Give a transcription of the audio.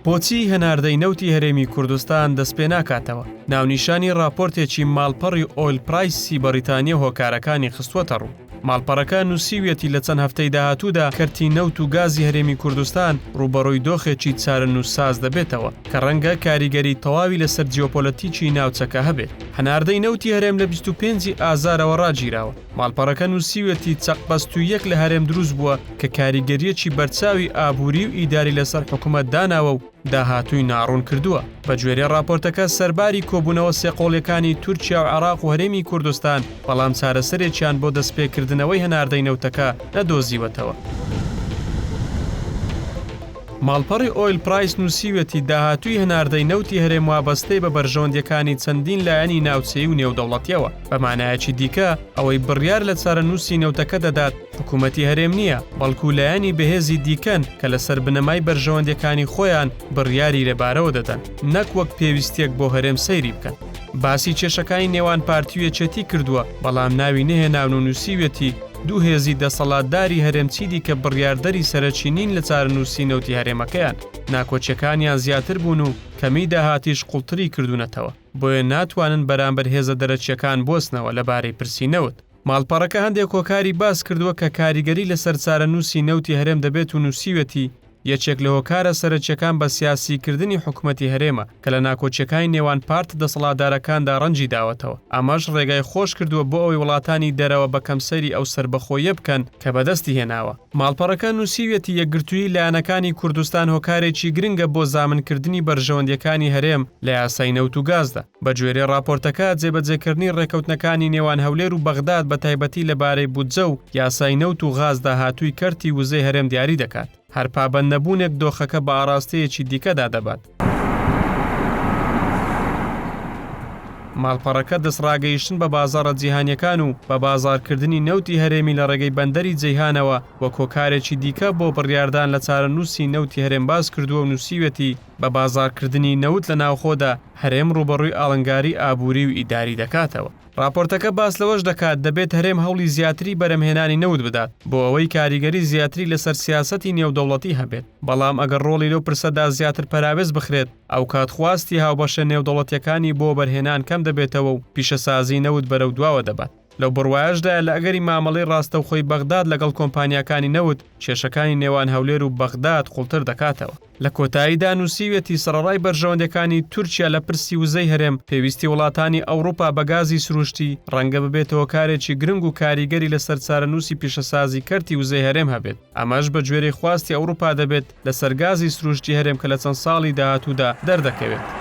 بۆچی هەناردەی نەوتی هەرێمی کوردستان دەست پێ ناکاتەوە؟ ناونیشانی راپۆرتێکی ماڵپەڕی ئۆیل پرایسی بەریتانیا هۆکارەکانی خستووەتە ڕوو. ماڵپەڕەکە نووسیویەتی لە چەند هەفتەی داهاتوودا کەرتی نەوت و گازی هەرێمی کوردستان ڕوبەڕووی دۆخێکی چارەنووس ساز دەبێتەوە کە ڕەنگە کاریگەری تەواوی لەسەر جیۆپۆلەتیکی ناوچەکە هەبێت. هەناردەی نەوتی هەرێم لە 25 ئازارەوە ڕاگیراوە. ماڵپەڕەکە نووسیویەتی چەقبەستویەک لە هەرێم دروست بووە کە کاریگەریەکی بەرچاوی ئابووری و ئیداری لەسەر حکوومەت داناوە و داهاتووی ناڕوون کردووە. بە گوێرەی راپۆرتەکە سەرباری کۆبوونەوە سێقۆڵیەکانی تورکیا و عێراق و هەرێمی کوردستان بەڵام چارەسەرێکیان بۆ دەستپێکردنەوەی هەناردەی نەوتەکە نەدۆزیوەتەوە. ماڵپەڕی ئۆیل پرایس نووسیوێتی داهاتووی هەناردەی نەوتی هەرێم وابەستەی بە بەرژەوەندیەکانی چەندین لایەنی ناوچەیی و نێودەوڵەتیەوە. بە مانایەکی دیکە ئەوەی بڕیار لە چارەنووسی نەوتەکە دەدات حکوومەتی هەرێم نییە، بەڵکو لایەنی بەهێزی دیکەن کە لەسەر بنەمای بەرژەوەندیەکانی خۆیان بڕیاری لەبارەوە دەدەن، نەک وەک پێویستیەک بۆ هەرێم سەیری بکەن. باسی کێشەکانی نێوان پارتیوێچەتی کردووە، بەڵام ناوی نەهێناون و نووسیوێتی دوو هێزی دەسەڵاتداری هەرێمچیدی کە بڕیاردەری سەرەکی نین لە چارەنووسی نەوتی هەرێمەکەیان. ناکۆچیەکانیان زیاتر بوون و کەمی داهاتیش قوڵتری کردوونەتەوە، بۆیە ناتوانن بەرامبەر هێزە دەرەچیەکان بۆسنەوە لەبارەی پرسی نەوت. ماڵپەڕەکە هەندێک هۆکاری باس کردووە کە کاریگەری لەسەر چارەنووسی نەوتی هەرێم دەبێت و نووسیوێتی یەکێک لە هۆکارە سەرەکیەکان بە سیاسیکردنی حکوومەتی هەرێمە کە لە ناکۆچیەکانی نێوان پارت دەسەڵاتدارەکاندا ڕەنجی داوەتەوە. ئەمەش ڕێگای خۆش کردووە بۆ ئەوەی وڵاتانی دەرەوە بە کەمسەری ئەو سربەخۆیە بکەن کە بەدەستی هێناوە. ماڵپەڕەکە نووسیوێتی یەکگرتووی لایەنەکانی کوردستان هۆکارێکی گرنگە بۆ زامنکردنی بەرژەوەندیەکانی هەرێم لە یاسای نەوت و گازدا. بە گوێرەی راپۆرتەکە جێبەجێکردنی ڕێکەوتنەکانی نێوان هەولێر و بەغداد بە تایبەتی لەبارەی بودجە و یاسای نەوت و غاز داهاتووی کەرتی وزەی هەرێم دیاری دەکات. هەر پابەند نەبوونێک دۆخەکە بە ئاراستەیەکی دیکەدا دەبات. ماڵپەڕەکە دەستڕاگەیشتن بە بازاڕە جیهانیەکان و بە بازارکردنی نەوتی هەرێمی لە ڕێگەی بەندەری جەیهانەوە وە کۆکارێکی دیکە بۆ بڕیاردان لە چارەنووسی نەوتی هەرێم باز کردووە و نووسیوێتی بە بازارکردنی نەوت لە ناوخۆدا هەرێم ڕوبەڕووی ئاڵنگاری ئابووری و ئیداری دەکاتەوە. راپۆرتەکە باس لەوەش دەکات دەبێت هەرێم هەوڵی زیاتری بەرەمهێنانی نەوت بدات بۆ ئەوەی کاریگەری زیاتری لەسەر سیاسەتی نێودەوڵەتی هەبێت، بەڵام ئەگەر ڕۆڵی لەو پرسەدا زیاتر پەراوێز بخرێت ئەو کاتخواستی هاوبەشە نێودەوڵەتیەکانی بۆ بەرهێنان کەم دەبێتەوە و پیشەسازی نەوت بەرەو دواوە دەبات. لەو بڕوایشدا لە ئەگەری مامەڵەی ڕاستەوخۆی بەغداد لەگەڵ کۆمپانیاکانی نەوت کێشەکانی نێوان هەولێر و بەغداد قوڵتر دەکاتەوە. لە کۆتاییدا نووسیوێتی سەرەڕای بەرژەوەندەکانی تورکیا لە پرسی وزەی هەرێم پێویستی وڵاتانی ئەوروپا بە گازی سروشتی ڕەنگە ببێتەوە کارێکی گرنگ و کاریگەری لەسەر چارەنووسی پیشەسازی کەرتی وزەی هەرێم هەبێت. ئەمەش بە گوێرەی خواستی ئەوروپا دەبێت لەسەر گازی سروشتی هەرێم کە لە چەند ساڵی داهاتوودا دەردەکەوێت.